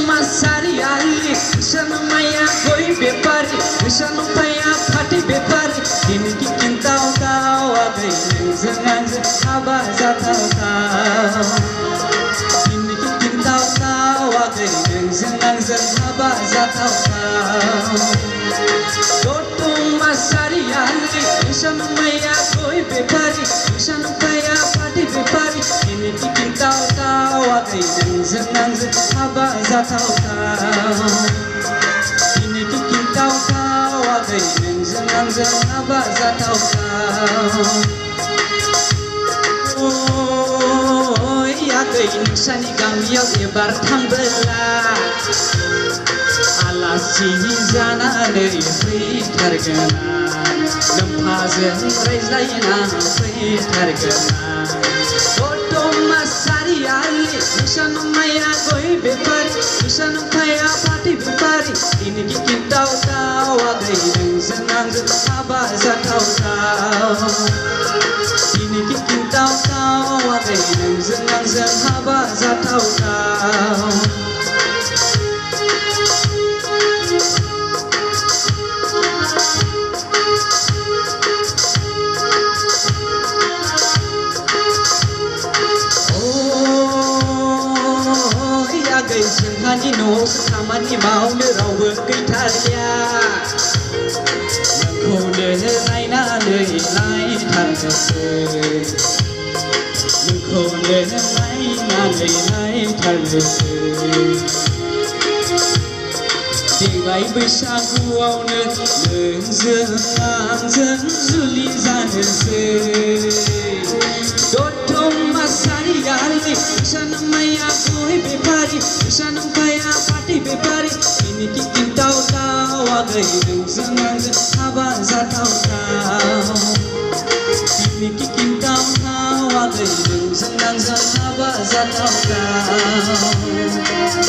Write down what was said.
Masariali, Shanamaya, Goi Bepari, Shanupaya, Pati Bepari, Diniki Kintao Tao, Zanans, Abazatao Tao, Diniki Kintao Tao, Zanans, Abazatao Tao, Dotu Masariali, Shanamaya, Goi Bepari, Shanupaya, Pati Bepari, Diniki Kintao Tao, Zanans, Abazatao Tao, Diniki Kintao Tao, Zanans, Abazatao Tao. Oh, yagai nusani gamiyaw ebar थांबोला आलासि जानानै फैथारगोना नोम्फाजों रायज्लायना फैथारगोना Masariali, Shanumaya, Goi Bepari, Shanupaya, Pati Bepari, Diniki Kintao Tao, Zanans, Abazatao Tao, Diniki Kintao Tao, Zanans, Abazatao Tao. जोंहानि न'आव खामानि मावनो रावबो गैथारलिया नोंखौनो नायनानै नायथारनोसै नोंखौनो नायनानै नायथारनोसै देग्लाय बैसागुआवनो नोंजों आंजों जुलि जानोसै Dotu Masariali, Shanamaya, Goi Bepari, Shanupaya, Pati Bepari, Diniki Kintao Tao, Zanans, Abazatao Tao, Diniki Kintao Tao, Zanans, Abazatao Tao.